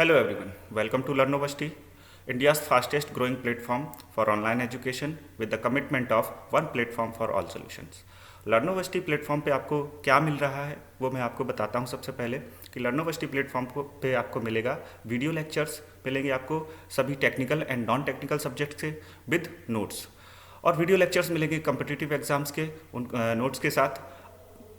Hello everyone, welcome to Learnoversity, India's fastest growing platform for online education with the commitment of one platform for all solutions. Learnoversity platform पे आपको क्या मिल रहा है वो मैं आपको बताता हूँ। सबसे पहले कि लर्नोवर्सिटी प्लेटफॉर्म पे आपको मिलेगा वीडियो लेक्चर्स, मिलेंगे आपको सभी technical and non technical subject से विद नोट्स, और वीडियो लेक्चर्स मिलेंगे कम्पिटिटिव एग्जाम्स के उन नोट्स के साथ।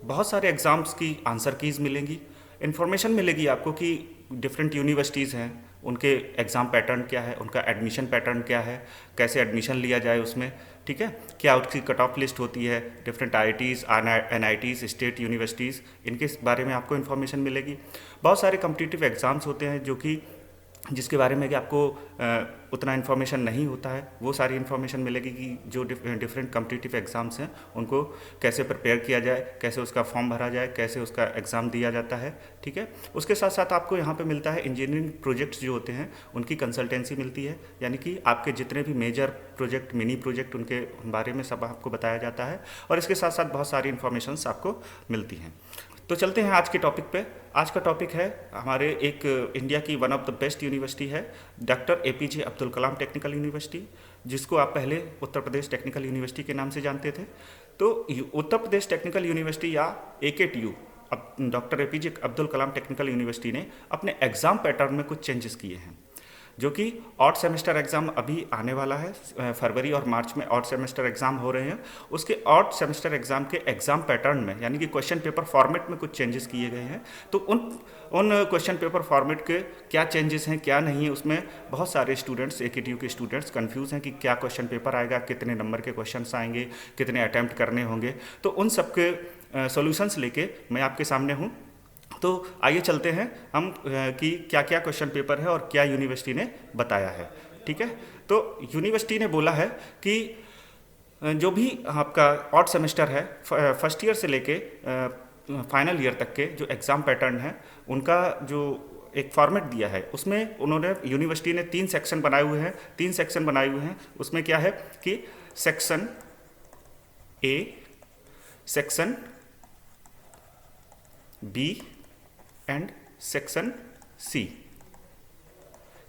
बहुत सारे एग्ज़ाम्स की आंसर कीज़ मिलेंगी, इन्फॉर्मेशन मिलेगी आपको कि डिफरेंट यूनिवर्सिटीज़ हैं, उनके एग्ज़ाम पैटर्न क्या है, उनका एडमिशन पैटर्न क्या है, कैसे एडमिशन लिया जाए उसमें, ठीक है, क्या उसकी कट ऑफ लिस्ट होती है, different IITs, NITs, state universities, इनके बारे में आपको इन्फॉर्मेशन मिलेगी। बहुत सारे कम्पिटिटिव एग्ज़ाम्स होते हैं जो कि जिसके बारे में कि आपको उतना इन्फॉर्मेशन नहीं होता है, वो सारी इन्फॉर्मेशन मिलेगी कि जो डिफरेंट कम्पिटिटिव एग्ज़ाम्स हैं उनको कैसे प्रिपेयर किया जाए, कैसे उसका फॉर्म भरा जाए, कैसे उसका एग्ज़ाम दिया जाता है, ठीक है। उसके साथ साथ आपको यहाँ पे मिलता है इंजीनियरिंग प्रोजेक्ट्स जो होते हैं उनकी कंसल्टेंसी मिलती है, यानी कि आपके जितने भी मेजर प्रोजेक्ट, मिनी प्रोजेक्ट, उनके बारे में सब आपको बताया जाता है, और इसके साथ साथ बहुत सारी इन्फॉर्मेशंस आपको मिलती हैं। तो चलते हैं आज के टॉपिक पे। आज का टॉपिक है हमारे एक इंडिया की one of the best university है, doctor APJ Abdul Kalam technical university, जिसको आप पहले उत्तर प्रदेश टेक्निकल यूनिवर्सिटी के नाम से जानते थे। तो उत्तर प्रदेश टेक्निकल यूनिवर्सिटी या AKTU, अब doctor APJ Abdul Kalam technical university ने अपने एग्ज़ाम पैटर्न में कुछ चेंजेस किए हैं, जो कि ऑड सेमेस्टर एग्ज़ाम अभी आने वाला है। फरवरी और मार्च में ऑड सेमेस्टर एग्ज़ाम हो रहे हैं। उसके ऑड सेमेस्टर एग्ज़ाम के एग्ज़ाम पैटर्न में, यानी कि क्वेश्चन पेपर फॉर्मेट में कुछ चेंजेस किए गए हैं। तो उन क्वेश्चन पेपर फॉर्मेट के क्या चेंजेस हैं, क्या नहीं है, उसमें बहुत सारे स्टूडेंट्स, AKTU के स्टूडेंट्स कन्फ्यूज़ हैं कि क्या क्वेश्चन पेपर आएगा, कितने नंबर के क्वेश्चन आएंगे, कितने अटैम्प्ट करने होंगे। तो उन सब के सोल्यूशंस लेके मैं आपके सामने हूँ। तो आइए चलते हैं हम कि क्या क्या क्वेश्चन पेपर है और क्या यूनिवर्सिटी ने बताया है, ठीक है। तो यूनिवर्सिटी ने बोला है कि जो भी आपका ऑड सेमेस्टर है, फर्स्ट ईयर से लेके फाइनल ईयर तक के जो एग्ज़ाम पैटर्न है, उनका जो एक फॉर्मेट दिया है, उसमें उन्होंने, यूनिवर्सिटी ने 3 सेक्शन बनाए हुए हैं। 3 सेक्शन बनाए हुए हैं। उसमें क्या है कि section A, section B and section C,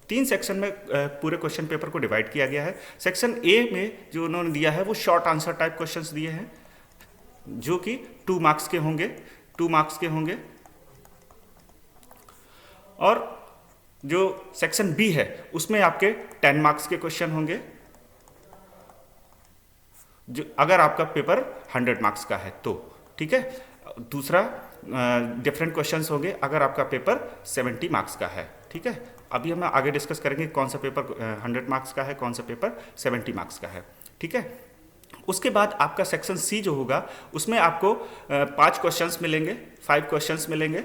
3 section में पूरे क्वेश्चन पेपर को डिवाइड किया गया है। सेक्शन A में जो उन्होंने दिया है वो शॉर्ट आंसर टाइप क्वेश्चंस दिए हैं, जो कि 2 मार्क्स के होंगे, 2 मार्क्स के होंगे। और जो सेक्शन B है उसमें आपके 10 मार्क्स के क्वेश्चन होंगे, जो अगर आपका पेपर 100 मार्क्स का है तो, ठीक है। दूसरा डिफरेंट क्वेश्चंस होंगे अगर आपका पेपर 70 मार्क्स का है, ठीक है। अभी हम आगे डिस्कस करेंगे कौन सा पेपर 100 मार्क्स का है, कौन सा पेपर 70 मार्क्स का है, ठीक है। उसके बाद आपका सेक्शन C जो होगा उसमें आपको 5 क्वेश्चंस मिलेंगे, 5 क्वेश्चंस मिलेंगे।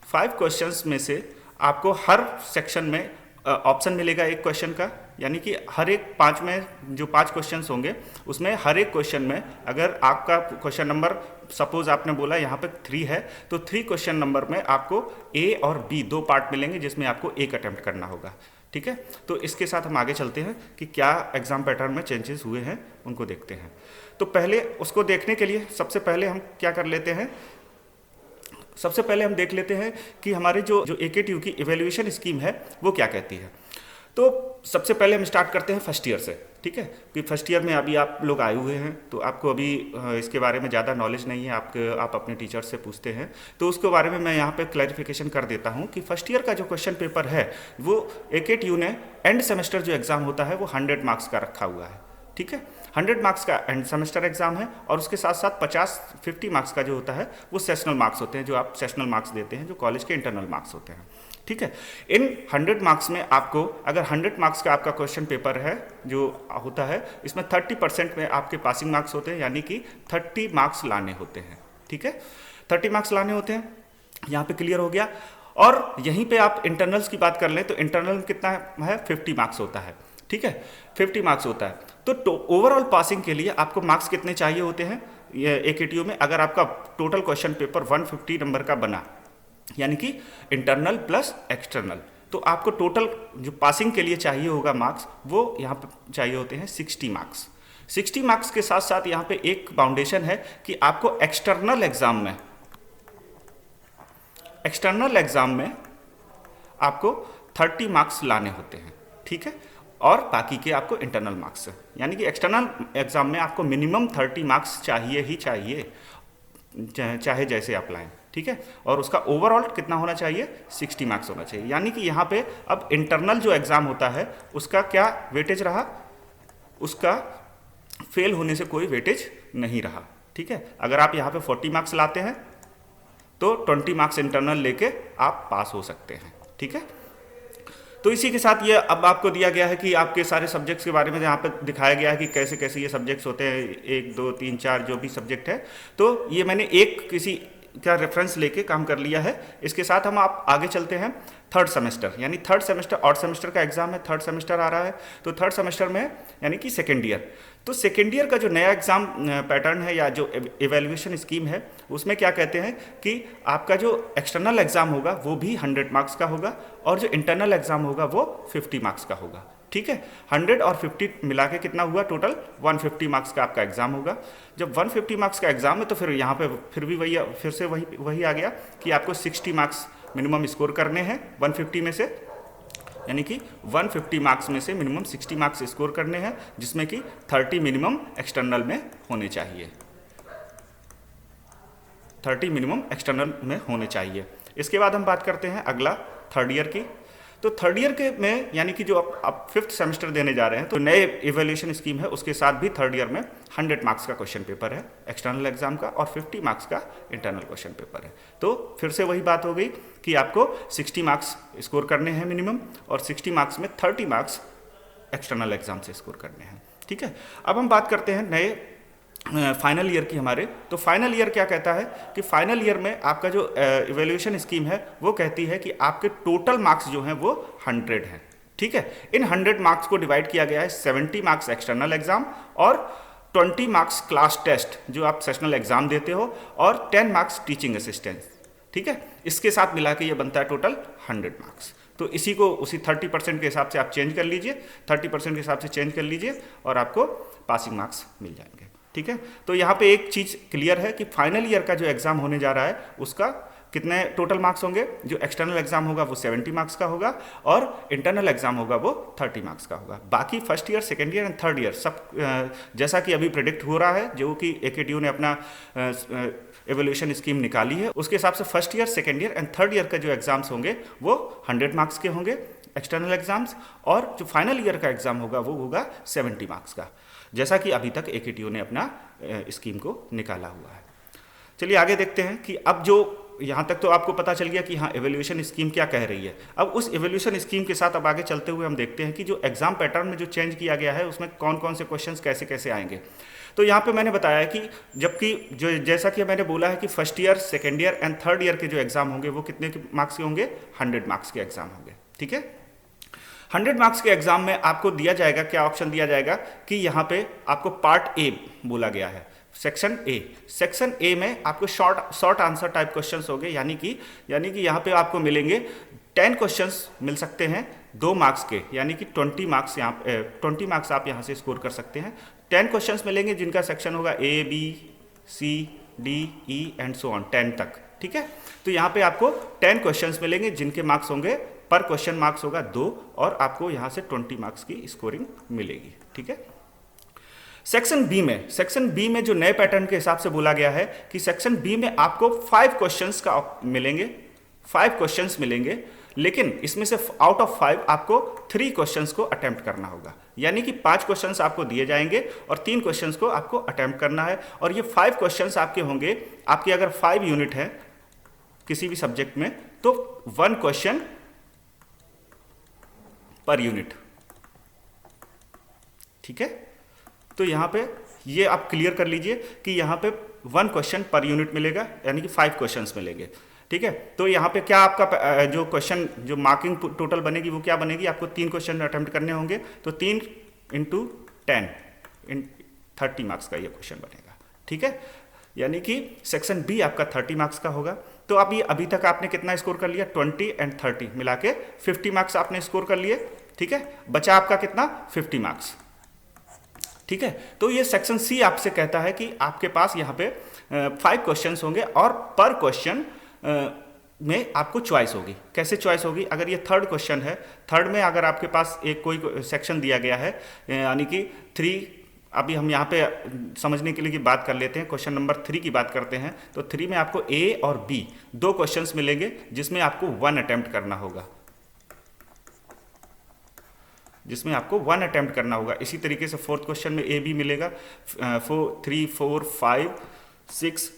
5 क्वेश्चंस में से आपको हर सेक्शन में ऑप्शन मिलेगा एक क्वेश्चन का, यानी कि हर एक 5 में जो 5 क्वेश्चंस होंगे उसमें हर एक क्वेश्चन में अगर आपका क्वेश्चन नंबर, सपोज आपने बोला यहाँ पे 3 है, तो 3 क्वेश्चन नंबर में आपको A और B 2 पार्ट मिलेंगे, जिसमें आपको एक अटेम्प्ट करना होगा, ठीक है। तो इसके साथ हम आगे चलते हैं कि क्या एग्ज़ाम पैटर्न में चेंजेस हुए हैं, उनको देखते हैं। तो पहले उसको देखने के लिए सबसे पहले हम क्या कर लेते हैं, सबसे पहले हम देख लेते हैं कि हमारे जो AKTU की इवैल्यूएशन स्कीम है वो क्या कहती है। तो सबसे पहले हम स्टार्ट करते हैं फर्स्ट ईयर से, ठीक है, कि फर्स्ट ईयर में अभी आप लोग आए हुए हैं, तो आपको अभी इसके बारे में ज़्यादा नॉलेज नहीं है, आप अपने टीचर से पूछते हैं, तो उसके बारे में मैं यहाँ पे क्लैरिफिकेशन कर देता हूँ कि फर्स्ट ईयर का जो क्वेश्चन पेपर है वो AKTU ने एंड सेमेस्टर जो एग्ज़ाम होता है वो 100 मार्क्स का रखा हुआ है, ठीक है। 100 मार्क्स का एंड सेमेस्टर एग्जाम है, और उसके साथ साथ 50 मार्क्स का जो होता है वो सेशनल मार्क्स होते हैं, जो आप सेशनल मार्क्स देते हैं, जो कॉलेज के इंटरनल मार्क्स होते हैं, ठीक है। इन 100 मार्क्स में आपको, अगर 100 मार्क्स का आपका क्वेश्चन पेपर है जो होता है, इसमें 30% में आपके पासिंग मार्क्स होते हैं, यानी कि 30 मार्क्स लाने होते हैं, ठीक है। 30 मार्क्स लाने होते हैं, यहाँ पे क्लियर हो गया। और यहीं पे आप इंटरनल्स की बात कर लें तो इंटरनल में कितना है, 50 मार्क्स होता है, ठीक है, 50 मार्क्स होता है। तो ओवरऑल पासिंग के लिए आपको मार्क्स कितने चाहिए होते हैं AKTU में, अगर आपका टोटल क्वेश्चन पेपर 150 नंबर का बना, यानी कि इंटरनल प्लस एक्सटर्नल, तो आपको टोटल जो पासिंग के लिए चाहिए होगा मार्क्स, वो यहाँ पे चाहिए होते हैं 60 मार्क्स। 60 मार्क्स के साथ साथ यहाँ पे एक बाउंडेशन है कि आपको एक्सटर्नल एग्जाम में आपको 30 मार्क्स लाने होते हैं, ठीक है, और बाकी के आपको इंटरनल मार्क्स है। यानी कि एक्सटर्नल एग्जाम में आपको मिनिमम 30 मार्क्स चाहिए ही चाहिए, चाहे जैसे आप लाएं, ठीक है। और उसका ओवरऑल कितना होना चाहिए, 60 मार्क्स होना चाहिए। यानी कि यहाँ पे अब इंटरनल जो एग्ज़ाम होता है उसका क्या वेटेज रहा, उसका फेल होने से कोई वेटेज नहीं रहा, ठीक है। अगर आप यहाँ पे 40 मार्क्स लाते हैं तो 20 मार्क्स इंटरनल लेके आप पास हो सकते हैं, ठीक है। तो इसी के साथ ये अब आपको दिया गया है कि आपके सारे सब्जेक्ट्स के बारे में यहाँ पे दिखाया गया है कि कैसे कैसे ये सब्जेक्ट्स होते हैं, 1 2 3 4 जो भी सब्जेक्ट है। तो ये मैंने एक किसी का रेफरेंस लेके काम कर लिया है। इसके साथ हम आप आगे चलते हैं। थर्ड सेमेस्टर, यानी थर्ड सेमेस्टर और सेमेस्टर का एग्जाम है, थर्ड सेमेस्टर आ रहा है। तो थर्ड सेमेस्टर में यानी कि सेकेंड ईयर, तो सेकेंड ईयर का जो नया एग्जाम पैटर्न है या जो एवेल्युएशन स्कीम है उसमें क्या कहते हैं कि आपका जो एक्सटर्नल एग्जाम होगा वो भी 100 मार्क्स का होगा और जो इंटरनल एग्जाम होगा वो 50 मार्क्स का होगा, ठीक है। 100 और 50 मिला के कितना हुआ, टोटल 150 मार्क्स का आपका एग्जाम होगा। जब 150 मार्क्स का एग्जाम है तो फिर यहाँ पे फिर भी फिर से वही आ गया कि आपको 60 मार्क्स मिनिमम स्कोर करने हैं 150 में से, यानी कि 150 मार्क्स में से मिनिमम 60 मार्क्स स्कोर करने हैं, जिसमें कि 30 मिनिमम एक्सटर्नल में होने चाहिए, 30 मिनिमम एक्सटर्नल में होने चाहिए। इसके बाद हम बात करते हैं अगला थर्ड ईयर की। तो थर्ड ईयर के में यानी कि जो आप फिफ्थ सेमेस्टर देने जा रहे हैं, तो नए इवैल्यूएशन स्कीम है उसके साथ भी थर्ड ईयर में 100 मार्क्स का क्वेश्चन पेपर है एक्सटर्नल एग्जाम का और 50 मार्क्स का इंटरनल क्वेश्चन पेपर है। तो फिर से वही बात हो गई कि आपको 60 मार्क्स स्कोर करने हैं मिनिमम और 60 मार्क्स में 30 मार्क्स एक्सटर्नल एग्जाम से स्कोर करने हैं, ठीक है। अब हम बात करते हैं नए फाइनल ईयर की हमारे। तो फाइनल ईयर क्या कहता है कि फाइनल ईयर में आपका जो इवैल्यूएशन स्कीम है वो कहती है कि आपके टोटल मार्क्स जो हैं वो 100 हैं, ठीक है। इन 100 मार्क्स को डिवाइड किया गया है 70 मार्क्स एक्सटर्नल एग्जाम और 20 मार्क्स क्लास टेस्ट जो आप सेशनल एग्जाम देते हो और 10 मार्क्स टीचिंग असिस्टेंस, ठीक है। इसके साथ मिला के ये बनता है टोटल 100 मार्क्स। तो इसी को उसी 30% के हिसाब से आप चेंज कर लीजिए, 30% के हिसाब से चेंज कर लीजिए और आपको पासिंग मार्क्स मिल जाएंगे, ठीक है। तो यहाँ पे एक चीज़ क्लियर है कि फाइनल ईयर का जो एग्ज़ाम होने जा रहा है उसका कितने टोटल मार्क्स होंगे। जो एक्सटर्नल एग्जाम होगा वो 70 मार्क्स का होगा और इंटरनल एग्जाम होगा वो 30 मार्क्स का होगा। बाकी first year, second year and third year सब जैसा कि अभी प्रेडिक्ट हो रहा है, जो कि AKTU ने अपना एवोल्यूशन स्कीम निकाली है उसके हिसाब से first year, second year and third year का जो एग्जाम्स होंगे वो 100 मार्क्स के होंगे एक्सटर्नल एग्जाम्स, और जो फाइनल ईयर का एग्जाम होगा वो होगा 70 मार्क्स का, जैसा कि अभी तक AKTU ने अपना स्कीम को निकाला हुआ है। चलिए आगे देखते हैं कि अब जो यहाँ तक तो आपको पता चल गया कि हाँ एवोल्यूशन स्कीम क्या कह रही है। अब उस एवोल्यूशन स्कीम के साथ अब आगे चलते हुए हम देखते हैं कि जो एग्जाम पैटर्न में जो चेंज किया गया है उसमें कौन कौन से क्वेश्चंस कैसे कैसे आएंगे। तो यहाँ पे मैंने बताया कि जबकि जो जैसा कि मैंने बोला है कि first year, second year and third year के जो एग्जाम होंगे वो कितने मार्क्स के होंगे, 100 मार्क्स के एग्जाम होंगे, ठीक है। 100 मार्क्स के एग्जाम में आपको दिया जाएगा, क्या ऑप्शन दिया जाएगा कि यहाँ पे आपको पार्ट ए बोला गया है, सेक्शन ए। सेक्शन ए में आपको शॉर्ट आंसर टाइप क्वेश्चंस होंगे, यानी कि यहाँ पे आपको मिलेंगे 10 क्वेश्चंस मिल सकते हैं 2 मार्क्स के, यानी कि 20 मार्क्स यहाँ 20 मार्क्स आप यहाँ से स्कोर कर सकते हैं। 10 क्वेश्चंस मिलेंगे जिनका सेक्शन होगा A, B, C, D, E and so on 10 तक, ठीक है। तो यहाँ पे आपको 10 क्वेश्चंस मिलेंगे जिनके मार्क्स होंगे, पर क्वेश्चन मार्क्स होगा 2 और आपको यहाँ से 20 मार्क्स की स्कोरिंग मिलेगी, ठीक है। सेक्शन बी में जो नए पैटर्न के हिसाब से बोला गया है कि सेक्शन बी में आपको 5 क्वेश्चंस का मिलेंगे, 5 क्वेश्चंस मिलेंगे, लेकिन इसमें से आउट ऑफ 5 आपको 3 क्वेश्चंस को अटेम्प्ट करना होगा, यानी कि 5 क्वेश्चंस आपको दिए जाएंगे और 3 क्वेश्चंस को आपको अटेम्प्ट करना है। और ये 5 क्वेश्चंस आपके होंगे, आपके अगर 5 यूनिट है किसी भी सब्जेक्ट में तो 1 क्वेश्चन पर यूनिट, ठीक है। तो यहाँ पे ये आप क्लियर कर लीजिए कि यहाँ पे 1 क्वेश्चन पर यूनिट मिलेगा, यानी कि 5 क्वेश्चंस मिलेंगे, ठीक है। तो यहाँ पे क्या आपका जो क्वेश्चन जो मार्किंग टोटल बनेगी वो क्या बनेगी, आपको 3 क्वेश्चन अटेम्प्ट करने होंगे, तो 3 × 10 30 मार्क्स का ये क्वेश्चन बनेगा, ठीक है। यानी कि सेक्शन बी आपका 30 मार्क्स का होगा। तो अभी तक आपने कितना स्कोर कर लिया, 20 एंड 30 मिला के 50 मार्क्स आपने स्कोर कर लिए, ठीक है। बचा आपका कितना, 50 मार्क्स, ठीक है। तो ये सेक्शन सी आपसे कहता है कि आपके पास यहाँ पे 5 क्वेश्चंस होंगे और पर क्वेश्चन में आपको चॉइस होगी। कैसे चॉइस होगी? अगर ये थर्ड क्वेश्चन है, थर्ड में अगर आपके पास एक कोई सेक्शन दिया गया है, यानी कि 3, अभी हम यहाँ पे समझने के लिए की बात कर लेते हैं, क्वेश्चन नंबर 3 की बात करते हैं। तो 3 में आपको ए और बी दो क्वेश्चंस मिलेंगे जिसमें आपको 1 अटेम्प्ट करना होगा, जिसमें आपको 1 अटेम्प्ट करना होगा। इसी तरीके से फोर्थ क्वेश्चन में ए बी मिलेगा, 3, 4, 5, 6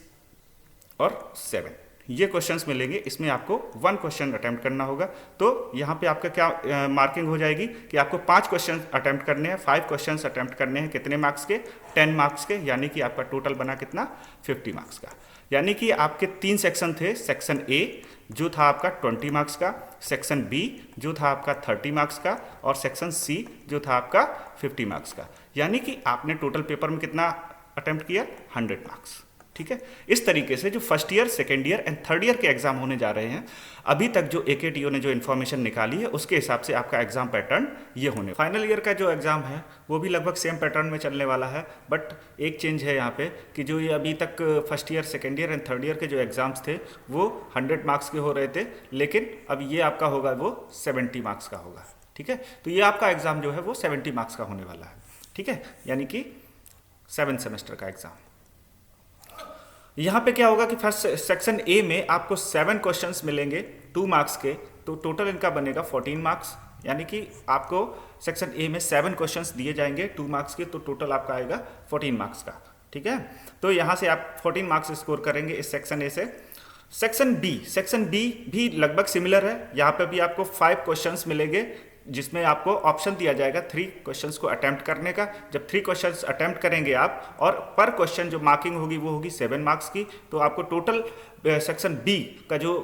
और 7 ये क्वेश्चंस मिलेंगे, इसमें आपको 1 क्वेश्चन अटेम्प्ट करना होगा। तो यहाँ पे आपका क्या मार्किंग हो जाएगी कि आपको 5 क्वेश्चन अटेम्प्ट करने हैं, 5 क्वेश्चन अटेम्प्ट करने हैं। कितने मार्क्स के? 10 मार्क्स के, यानी कि आपका टोटल बना कितना? 50 मार्क्स का। यानी कि आपके 3 सेक्शन थे, सेक्शन ए जो था आपका 20 मार्क्स का, सेक्शन बी जो था आपका 30 मार्क्स का, और सेक्शन सी जो था आपका 50 मार्क्स का। यानी कि आपने टोटल पेपर में कितना अटेम्प्ट किया? 100 मार्क्स। ठीक है, इस तरीके से जो first year, second year and third year के एग्जाम होने जा रहे हैं, अभी तक जो AKTO ने जो इन्फॉर्मेशन निकाली है उसके हिसाब से आपका एग्जाम पैटर्न ये होने। फाइनल ईयर का जो एग्जाम है वो भी लगभग सेम पैटर्न में चलने वाला है, बट एक चेंज है यहाँ पे कि जो ये अभी तक first year, second year and third year के जो एग्जाम्स थे वो 100 मार्क्स के हो रहे थे, लेकिन अब ये आपका होगा वो 70 मार्क्स का होगा। ठीक है, तो ये आपका एग्जाम जो है वो 70 मार्क्स का होने वाला है। ठीक है, यानी कि 7 सेमेस्टर का एग्जाम। यहाँ पे क्या होगा कि फर्स्ट सेक्शन ए में आपको 7 क्वेश्चंस मिलेंगे 2 मार्क्स के, तो टोटल इनका बनेगा 14 मार्क्स। यानी कि आपको सेक्शन ए में 7 क्वेश्चंस दिए जाएंगे 2 मार्क्स के, तो टोटल आपका आएगा 14 मार्क्स का। ठीक है, तो यहाँ से आप 14 मार्क्स स्कोर करेंगे इस सेक्शन ए से। सेक्शन बी भी लगभग सिमिलर है। यहाँ पे भी आपको 5 क्वेश्चंस मिलेंगे जिसमें आपको ऑप्शन दिया जाएगा 3 क्वेश्चंस को अटेम्प्ट करने का। जब 3 क्वेश्चंस अटेम्प्ट करेंगे आप, और पर क्वेश्चन जो मार्किंग होगी वो होगी 7 मार्क्स की, तो आपको टोटल सेक्शन बी का जो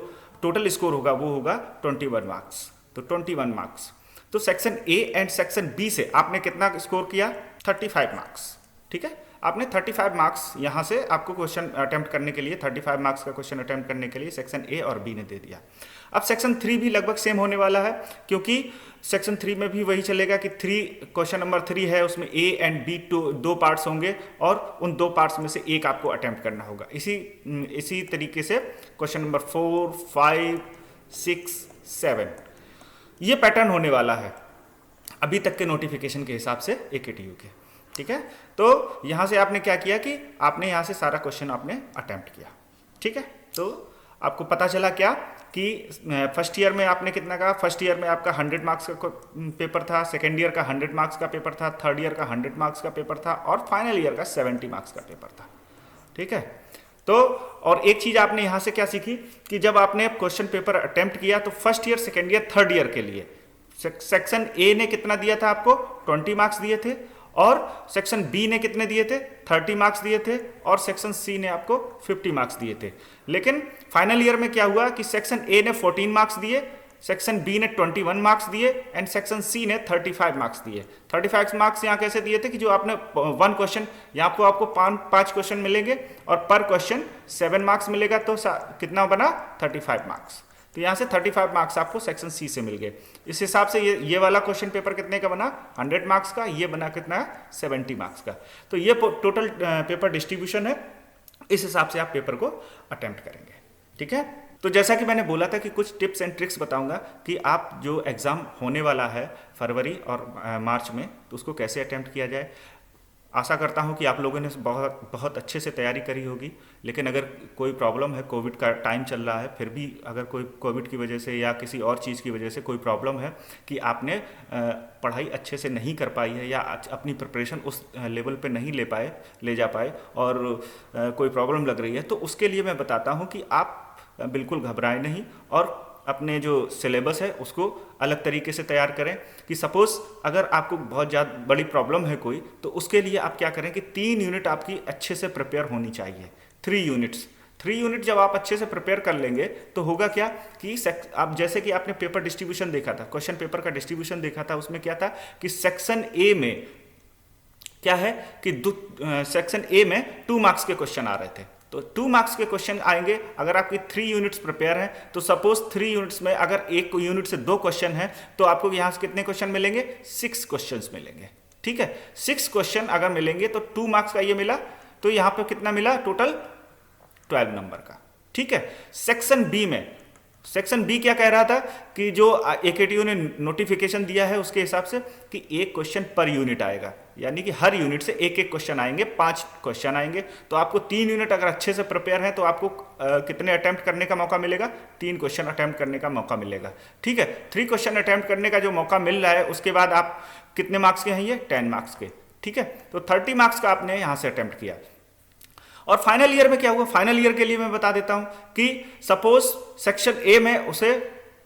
टोटल स्कोर होगा वो होगा 21 मार्क्स। तो 21 मार्क्स। तो section a and section b से आपने कितना स्कोर किया? 35 मार्क्स। ठीक है, आपने 35 मार्क्स यहाँ से आपको क्वेश्चन अटेम्प्ट करने के लिए, 35 मार्क्स का क्वेश्चन अटेम्प्ट करने के लिए सेक्शन ए और बी ने दे दिया। अब सेक्शन 3 भी लगभग सेम होने वाला है, क्योंकि सेक्शन 3 में भी वही चलेगा कि क्वेश्चन नंबर 3 है, उसमें ए एंड बी दो पार्ट्स होंगे और उन 2 पार्ट्स में से एक आपको अटेम्प्ट करना होगा। इसी तरीके से क्वेश्चन नंबर 4, 5, 6, 7 ये पैटर्न होने वाला है अभी तक के नोटिफिकेशन के हिसाब से AKTO के। ठीक है, तो यहाँ से आपने क्या किया कि आपने यहाँ से सारा क्वेश्चन आपने अटेम्प्ट किया। ठीक है, तो आपको पता चला क्या कि फर्स्ट ईयर में आपने कितना कहा? फर्स्ट ईयर में आपका 100 मार्क्स का पेपर था, सेकेंड ईयर का 100 मार्क्स का पेपर था, थर्ड ईयर का 100 मार्क्स का पेपर था, और फाइनल ईयर का 70 मार्क्स का पेपर था। ठीक है, तो और एक चीज आपने यहाँ से क्या सीखी कि जब आपने क्वेश्चन पेपर अटेम्प्ट किया तो first year, second year, third year के लिए सेक्शन ए ने कितना दिया था? आपको 20 मार्क्स दिए थे, और सेक्शन बी ने कितने दिए थे? 30 मार्क्स दिए थे, और सेक्शन सी ने आपको 50 मार्क्स दिए थे। लेकिन फाइनल ईयर में क्या हुआ कि सेक्शन ए ने 14 मार्क्स दिए, सेक्शन बी ने 21 मार्क्स दिए, एंड सेक्शन सी ने 35 मार्क्स दिए। 35 मार्क्स यहाँ कैसे दिए थे कि जो आपने 1 क्वेश्चन, यहाँ आपको 5 क्वेश्चन मिलेंगे और पर क्वेश्चन 7 मार्क्स मिलेगा, तो कितना बना? 35 मार्क्स। तो यहाँ से 35 मार्क्स आपको सेक्शन सी से मिल गए। इस हिसाब से ये वाला क्वेश्चन पेपर कितने का बना? 100 मार्क्स का। ये बना कितना? 70 मार्क्स का। तो ये टोटल पेपर डिस्ट्रीब्यूशन है, इस हिसाब से आप पेपर को अटेम्प्ट करेंगे। ठीक है, तो जैसा कि मैंने बोला था कि कुछ टिप्स एंड ट्रिक्स बताऊंगा कि आप जो एग्ज़ाम होने वाला है फरवरी और मार्च में, तो उसको कैसे अटेम्प्ट किया जाए। आशा करता हूं कि आप लोगों ने बहुत अच्छे से तैयारी करी होगी, लेकिन अगर कोई प्रॉब्लम है, कोविड का टाइम चल रहा है, फिर भी अगर कोई कोविड की वजह से या किसी और चीज़ की वजह से कोई प्रॉब्लम है कि आपने पढ़ाई अच्छे से नहीं कर पाई है या अपनी प्रिपरेशन उस लेवल पे नहीं ले जा पाए और कोई प्रॉब्लम लग रही है, तो उसके लिए मैं बताता हूँ कि आप बिल्कुल घबराएं नहीं और अपने जो सिलेबस है उसको अलग तरीके से तैयार करें। कि सपोज़ अगर आपको बहुत ज़्यादा बड़ी प्रॉब्लम है कोई, तो उसके लिए आप क्या करें कि 3 यूनिट आपकी अच्छे से प्रिपेयर होनी चाहिए। 3 यूनिट जब आप अच्छे से प्रिपेयर कर लेंगे तो होगा क्या कि आप जैसे कि आपने पेपर डिस्ट्रीब्यूशन देखा था, क्वेश्चन पेपर का डिस्ट्रीब्यूशन देखा था, उसमें क्या था कि सेक्शन ए में क्या है कि सेक्शन ए में 2 मार्क्स के क्वेश्चन आ रहे थे। तो 2 मार्क्स के क्वेश्चन आएंगे। अगर आपकी 3 यूनिट्स प्रिपेयर हैं तो सपोज 3 यूनिट्स में अगर एक यूनिट से 2 क्वेश्चन है तो आपको यहां से कितने क्वेश्चन मिलेंगे? 6 क्वेश्चंस मिलेंगे। ठीक है, 6 क्वेश्चन अगर मिलेंगे तो 2 मार्क्स का ये मिला, तो यहां पे कितना मिला? टोटल 12 नंबर का। ठीक है, सेक्शन बी में सेक्शन बी क्या कह रहा था कि जो AKTU ने नोटिफिकेशन दिया है उसके हिसाब से कि एक क्वेश्चन पर यूनिट आएगा, यानी कि हर यूनिट से एक एक क्वेश्चन आएंगे, 5 क्वेश्चन आएंगे। तो आपको 3 यूनिट अगर अच्छे से प्रिपेयर हैं तो आपको कितने अटेम्प्ट करने का मौका मिलेगा? 3 क्वेश्चन अटेम्प्ट करने का मौका मिलेगा। ठीक है, 3 क्वेश्चन अटेम्प्ट करने का जो मौका मिल रहा है उसके बाद आप कितने मार्क्स के हैं? ये 10 मार्क्स के। ठीक है, तो 30 मार्क्स का आपने यहाँ से अटेम्प्ट किया। और फाइनल ईयर में क्या हुआ? फाइनल ईयर के लिए मैं बता देता हूं कि सपोज सेक्शन ए में उसे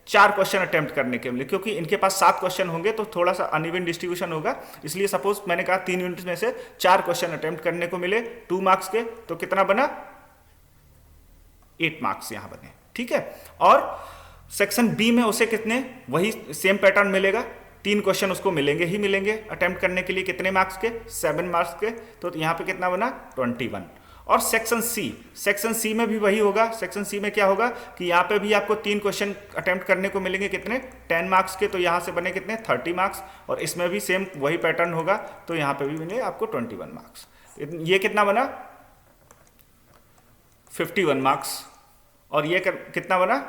4 क्वेश्चन अटेम्प्ट करने के मिले, क्योंकि इनके पास 7 क्वेश्चन होंगे तो थोड़ा सा अनइवन डिस्ट्रीब्यूशन होगा, इसलिए सपोज मैंने कहा 3 यूनिट में से 4 क्वेश्चन अटेम्प्ट करने को मिले 2 मार्क्स के, तो कितना बना? 8 मार्क्स यहां बने। ठीक है, और सेक्शन बी में उसे कितने? वही सेम पैटर्न मिलेगा, 3 क्वेश्चन उसको मिलेंगे ही मिलेंगे अटेम्प्ट करने के लिए। कितने मार्क्स के? 7 मार्क्स के। तो यहां पे कितना बना? 21। और सेक्शन सी में भी वही होगा। सेक्शन सी में क्या होगा कि यहाँ पे भी आपको 3 क्वेश्चन अटेम्प्ट करने को मिलेंगे, कितने? 10 मार्क्स के। तो यहाँ से बने कितने? 30 मार्क्स। और इसमें भी सेम वही पैटर्न होगा, तो यहाँ पे भी बने आपको 21 मार्क्स। ये कितना बना? 51 मार्क्स। और ये कितना बना?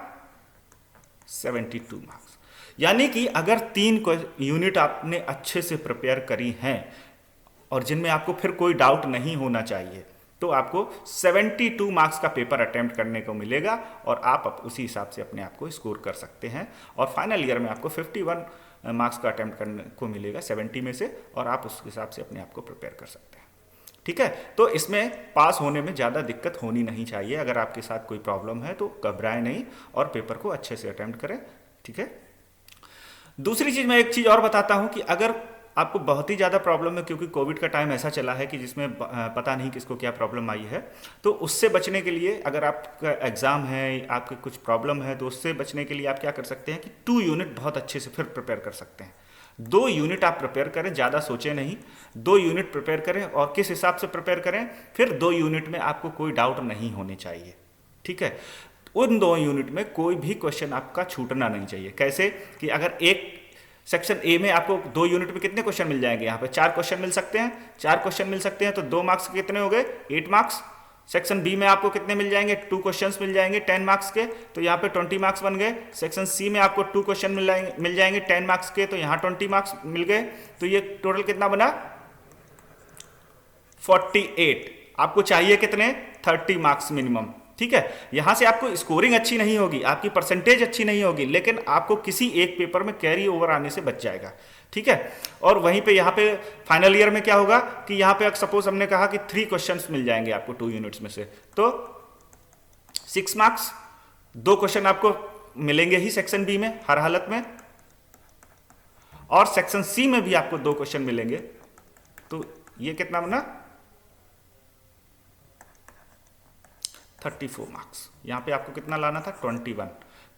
72 मार्क्स। यानी कि अगर 3 यूनिट आपने अच्छे से प्रिपेयर करी हैं और जिनमें आपको फिर कोई डाउट नहीं होना चाहिए, तो आपको 72 मार्क्स का पेपर अटेम्प्ट करने को मिलेगा और आप उसी हिसाब से अपने आप को स्कोर कर सकते हैं। और फाइनल ईयर में आपको 51 मार्क्स का अटेम्प्ट करने को मिलेगा 70 में से, और आप उस हिसाब से अपने आप को प्रिपेयर कर सकते हैं। ठीक है, तो इसमें पास होने में ज़्यादा दिक्कत होनी नहीं चाहिए। अगर आपके साथ कोई प्रॉब्लम है तो घबराएं नहीं और पेपर को अच्छे से अटेम्प्ट करें। ठीक है, दूसरी चीज़ मैं एक चीज़ और बताता हूँ कि अगर आपको बहुत ही ज़्यादा प्रॉब्लम है, क्योंकि कोविड का टाइम ऐसा चला है कि जिसमें पता नहीं किसको क्या प्रॉब्लम आई है, तो उससे बचने के लिए अगर आपका एग्ज़ाम है, आपके कुछ प्रॉब्लम है, तो उससे बचने के लिए आप क्या कर सकते हैं कि 2 यूनिट बहुत अच्छे से फिर प्रिपेयर कर सकते हैं। 2 यूनिट आप प्रिपेयर करें, ज़्यादा सोचें नहीं, 2 यूनिट प्रिपेयर करें। और किस हिसाब से प्रिपेयर करें? फिर 2 यूनिट में आपको कोई डाउट नहीं होने चाहिए। ठीक है, उन 2 यूनिट में कोई भी क्वेश्चन आपका छूटना नहीं चाहिए। कैसे कि अगर एक सेक्शन ए में आपको 2 यूनिट में कितने क्वेश्चन मिल जाएंगे? यहाँ पे 4 क्वेश्चन मिल सकते हैं। 4 क्वेश्चन मिल सकते हैं तो 2 मार्क्स के कितने हो गए? 8 मार्क्स। सेक्शन बी में आपको कितने मिल जाएंगे? 2 क्वेश्चंस मिल जाएंगे 10 मार्क्स के, तो यहाँ पे 20 मार्क्स बन गए। सेक्शन सी में आपको 2 क्वेश्चन मिल जाएंगे 10 मार्क्स के, तो यहाँ 20 मार्क्स मिल गए। तो ये टोटल कितना बना? 48। आपको चाहिए कितने? 30 मार्क्स मिनिमम। ठीक है, यहां से आपको स्कोरिंग अच्छी नहीं होगी, आपकी परसेंटेज अच्छी नहीं होगी, लेकिन आपको किसी एक पेपर में कैरी ओवर आने से बच जाएगा। ठीक है, और वहीं पे यहाँ पे फाइनल ईयर में क्या होगा कि यहाँ पे सपोज हमने कहा कि 3 क्वेश्चंस मिल जाएंगे आपको 2 यूनिट्स में से, तो 6 मार्क्स। 2 क्वेश्चन आपको मिलेंगे ही सेक्शन बी में हर हालत में, और सेक्शन सी में भी आपको 2 क्वेश्चन मिलेंगे। तो ये कितना बना? 34 मार्क्स। यहाँ पे आपको कितना लाना था? 21।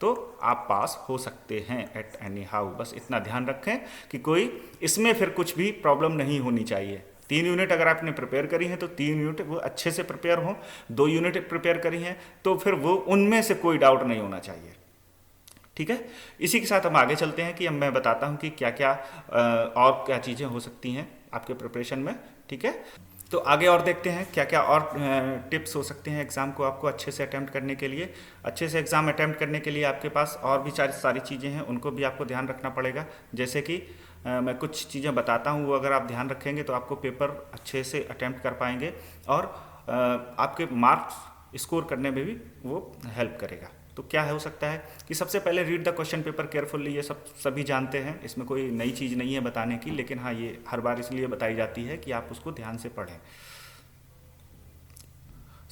तो आप पास हो सकते हैं एट एनी हाउ। बस इतना ध्यान रखें कि कोई इसमें फिर कुछ भी प्रॉब्लम नहीं होनी चाहिए। 3 यूनिट अगर आपने प्रिपेयर करी हैं तो 3 यूनिट वो अच्छे से प्रिपेयर हों। 2 यूनिट प्रिपेयर करी हैं तो फिर वो उनमें से कोई डाउट नहीं होना चाहिए। ठीक है, इसी के साथ हम आगे चलते हैं कि अब मैं बताता हूँ कि क्या क्या और क्या चीज़ें हो सकती हैं आपके प्रिपरेशन में। ठीक है, तो आगे और देखते हैं क्या क्या और टिप्स हो सकते हैं एग्ज़ाम को आपको अच्छे से अटेम्प्ट करने के लिए। अच्छे से एग्ज़ाम अटेम्प्ट करने के लिए आपके पास और भी सारी चीज़ें हैं, उनको भी आपको ध्यान रखना पड़ेगा। जैसे कि मैं कुछ चीज़ें बताता हूँ, वो अगर आप ध्यान रखेंगे तो आपको पेपर अच्छे से अटेम्प्ट कर पाएंगे और आपके मार्क्स स्कोर करने में भी वो हेल्प करेगा। तो क्या हो सकता है कि सबसे पहले read the question paper carefully. ये सभी जानते हैं, इसमें कोई नई चीज़ नहीं है बताने की, लेकिन हाँ ये हर बार इसलिए बताई जाती है कि आप उसको ध्यान से पढ़ें।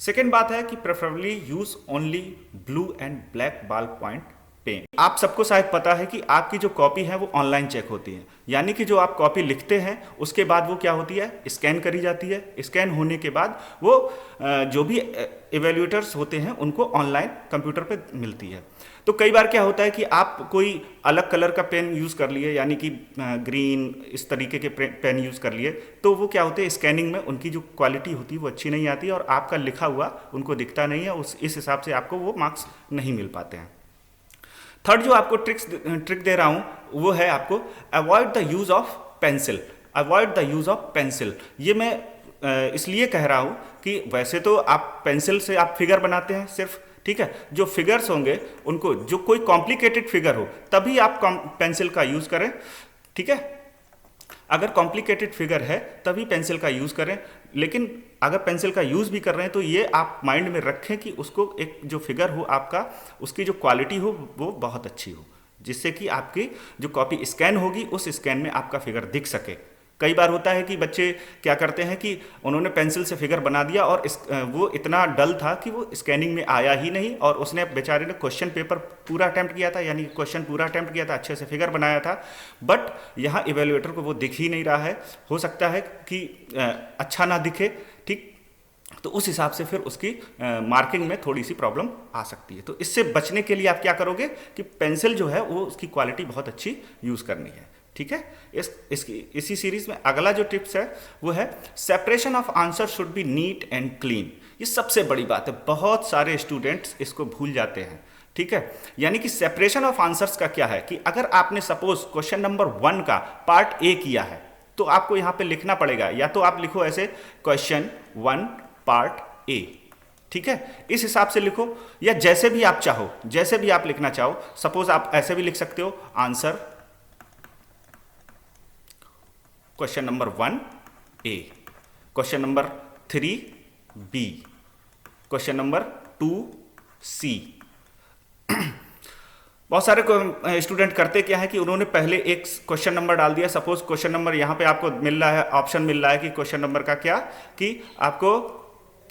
सेकेंड बात है कि preferably use only blue and black ballpoint pen. आप सबको शायद पता है कि आपकी जो कॉपी है वो ऑनलाइन चेक होती है, यानी कि जो आप कॉपी लिखते हैं उसके बाद वो क्या होती है? स्कैन करी जाती है। स्कैन होने के बाद वो जो भी इवेल्यूएटर्स होते हैं उनको ऑनलाइन कंप्यूटर पे मिलती है। तो कई बार क्या होता है कि आप कोई अलग कलर का पेन यूज़ कर लिए, यानी कि ग्रीन इस तरीके के पेन यूज़ कर लिए, तो वो क्या होते हैं स्कैनिंग में उनकी जो क्वालिटी होती है वो अच्छी नहीं आती और आपका लिखा हुआ उनको दिखता नहीं है। इस हिसाब से आपको वो मार्क्स नहीं मिल पाते हैं। थर्ड जो आपको ट्रिक दे रहा हूं वो है आपको avoid the use of pencil. Avoid the use of pencil, ये मैं इसलिए कह रहा हूं कि वैसे तो आप पेंसिल से आप फिगर बनाते हैं सिर्फ, ठीक है। जो फिगर्स होंगे उनको, जो कोई कॉम्प्लिकेटेड फिगर हो तभी आप पेंसिल का यूज़ करें, ठीक है। अगर कॉम्प्लिकेटेड फिगर है तभी पेंसिल का यूज़ करें, लेकिन अगर पेंसिल का यूज़ भी कर रहे हैं तो ये आप माइंड में रखें कि उसको एक जो फिगर हो आपका, उसकी जो क्वालिटी हो वो बहुत अच्छी हो, जिससे कि आपकी जो कॉपी स्कैन होगी उस स्कैन में आपका फिगर दिख सके। कई बार होता है कि बच्चे क्या करते हैं कि उन्होंने पेंसिल से फिगर बना दिया और वो इतना डल था कि वो स्कैनिंग में आया ही नहीं, और उसने बेचारे ने क्वेश्चन पेपर पूरा अटैम्प्ट किया था, यानी क्वेश्चन पूरा अटैम्प्ट किया था, अच्छे से फिगर बनाया था, बट यहाँ इवेल्युएटर को वो दिख ही नहीं रहा है। हो सकता है कि अच्छा ना दिखे, ठीक। तो उस हिसाब से फिर उसकी मार्किंग में थोड़ी सी प्रॉब्लम आ सकती है। तो इससे बचने के लिए आप क्या करोगे कि पेंसिल जो है वो उसकी क्वालिटी बहुत अच्छी यूज़ करनी है, ठीक है। इसी सीरीज में अगला जो टिप्स है वो है separation of answer should be neat and clean. ये सबसे बड़ी बात है, बहुत सारे स्टूडेंट्स इसको भूल जाते हैं, ठीक है। यानी कि सेपरेशन ऑफ आंसर्स का क्या है कि अगर आपने सपोज क्वेश्चन नंबर 1 का पार्ट ए किया है तो आपको यहां पे लिखना पड़ेगा, या तो आप लिखो ऐसे क्वेश्चन 1 पार्ट ए, ठीक है, इस हिसाब से लिखो, या जैसे भी आप चाहो, जैसे भी आप लिखना चाहो। सपोज आप ऐसे भी लिख सकते हो, answer question number 1 A, question number 3 B, question number 2 C. बहुत सारे स्टूडेंट करते क्या है कि उन्होंने पहले एक क्वेश्चन नंबर डाल दिया। सपोज क्वेश्चन नंबर यहाँ पे आपको मिल रहा है, ऑप्शन मिल रहा है कि क्वेश्चन नंबर का क्या, कि आपको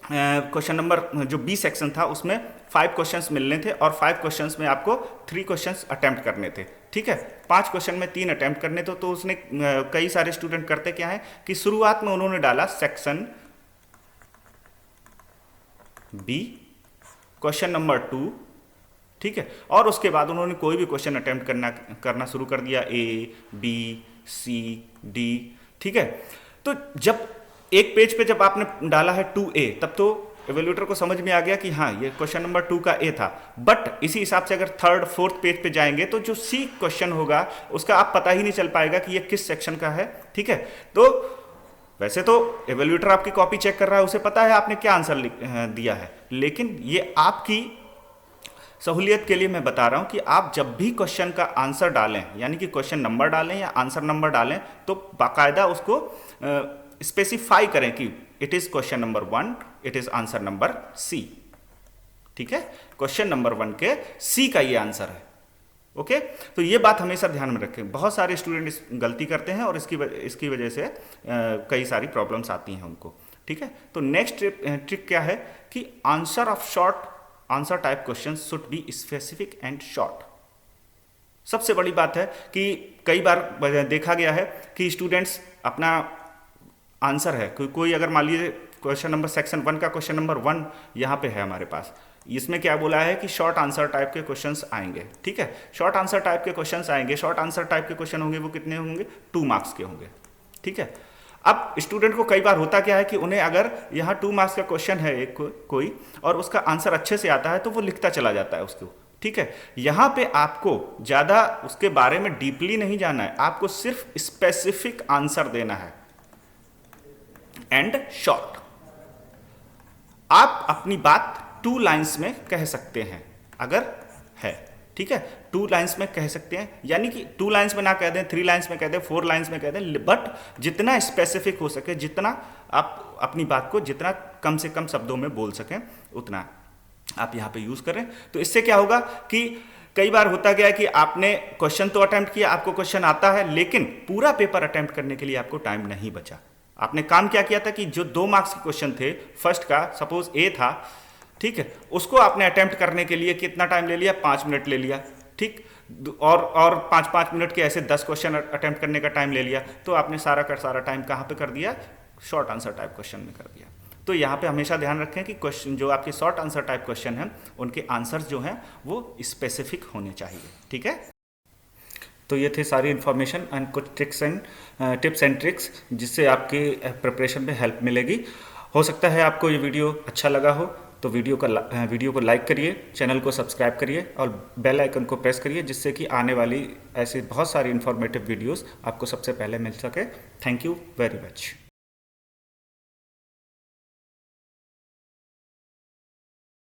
क्वेश्चन नंबर जो बी सेक्शन था उसमें 5 क्वेश्चंस मिलने थे, और 5 क्वेश्चंस में आपको 3 क्वेश्चंस अटेम्प्ट करने थे, ठीक है। 5 क्वेश्चन में 3 अटेम्प्ट करने थे। तो उसने कई सारे स्टूडेंट करते क्या है कि शुरुआत में उन्होंने डाला सेक्शन बी क्वेश्चन नंबर 2, ठीक है, और उसके बाद उन्होंने कोई भी क्वेश्चन अटेम्प्ट करना शुरू कर दिया, ए बी सी डी, ठीक है। तो जब एक पेज पे जब आपने डाला है 2A, तब तो एवेल्यूएटर को समझ में आ गया कि हाँ ये क्वेश्चन नंबर 2 का ए था। बट इसी हिसाब से अगर 3rd 4th पेज पे जाएंगे तो जो सी क्वेश्चन होगा उसका आप पता ही नहीं चल पाएगा कि ये किस सेक्शन का है, ठीक है। तो वैसे तो एवेल्यूएटर आपकी कॉपी चेक कर रहा है, उसे पता है आपने क्या आंसर दिया है, लेकिन ये आपकी सहूलियत के लिए मैं बता रहा हूं कि आप जब भी क्वेश्चन का आंसर डालें, यानी कि क्वेश्चन नंबर डालें या आंसर नंबर डालें, तो बाकायदा उसको स्पेसिफाई करें कि it is question number 1, it is answer number c, ठीक है। क्वेश्चन नंबर 1 के सी का ये आंसर है, ओके। तो ये बात हमेशा ध्यान में रखें। बहुत सारे स्टूडेंट इस गलती करते हैं और इसकी वजह से कई सारी प्रॉब्लम्स आती हैं उनको, ठीक है। तो नेक्स्ट ट्रिक क्या है कि answer of short answer type question should be specific and short. सबसे बड़ी बात है कि कई बार देखा गया है कि स्टूडेंट्स अपना आंसर है, कोई अगर मान लीजिए क्वेश्चन नंबर सेक्शन 1 का क्वेश्चन नंबर 1 यहाँ पे है हमारे पास, इसमें क्या बोला है कि शॉर्ट आंसर टाइप के क्वेश्चंस आएंगे, ठीक है। शॉर्ट आंसर टाइप के क्वेश्चंस आएंगे, शॉर्ट आंसर टाइप के क्वेश्चन होंगे, वो कितने होंगे, 2 मार्क्स के होंगे, ठीक है। अब स्टूडेंट को कई बार होता क्या है कि उन्हें अगर यहाँ 2 मार्क्स का क्वेश्चन है एक कोई, और उसका आंसर अच्छे से आता है तो वो लिखता चला जाता है उसको, ठीक है। यहाँ पे आपको ज़्यादा उसके बारे में डीपली नहीं जाना है, आपको सिर्फ स्पेसिफिक आंसर देना है एंड शॉर्ट। आप अपनी बात 2 लाइन्स में कह सकते हैं अगर है, ठीक है। 2 लाइन्स में कह सकते हैं, यानी कि 2 लाइन्स में ना कह दें, 3 लाइन्स में कह दें, 4 लाइन्स में कह दें, बट जितना स्पेसिफिक हो सके, जितना आप अपनी बात को जितना कम से कम शब्दों में बोल सकें उतना आप यहाँ पे यूज़ करें। तो इससे क्या होगा कि कई बार होता गया कि आपने क्वेश्चन तो अटेम्प्ट किया, आपको क्वेश्चन आता है, लेकिन पूरा पेपर अटेम्प्ट करने के लिए आपको टाइम नहीं बचा। आपने काम क्या किया था कि जो 2 मार्क्स के क्वेश्चन थे, फर्स्ट का सपोज ए था, ठीक है, उसको आपने अटेम्प्ट करने के लिए कितना टाइम ले लिया, 5 मिनट ले लिया, ठीक, और 5-5 मिनट के ऐसे 10 क्वेश्चन अटेम्प्ट करने का टाइम ले लिया। तो आपने सारा का सारा टाइम कहाँ पे कर दिया, शॉर्ट आंसर टाइप क्वेश्चन में कर दिया। तो यहाँ पे हमेशा ध्यान रखें कि क्वेश्चन जो आपके शॉर्ट आंसर टाइप क्वेश्चन हैं उनके आंसर्स जो हैं वो स्पेसिफिक होने चाहिए, ठीक है। तो ये थे सारी इन्फॉर्मेशन एंड कुछ टिप्स एंड ट्रिक्स जिससे आपकी प्रिपरेशन में हेल्प मिलेगी। हो सकता है आपको ये वीडियो अच्छा लगा हो, तो वीडियो को लाइक करिए, चैनल को सब्सक्राइब करिए और बेल आइकन को प्रेस करिए, जिससे कि आने वाली ऐसी बहुत सारी इन्फॉर्मेटिव वीडियोस आपको सबसे पहले मिल सके। Thank you very much.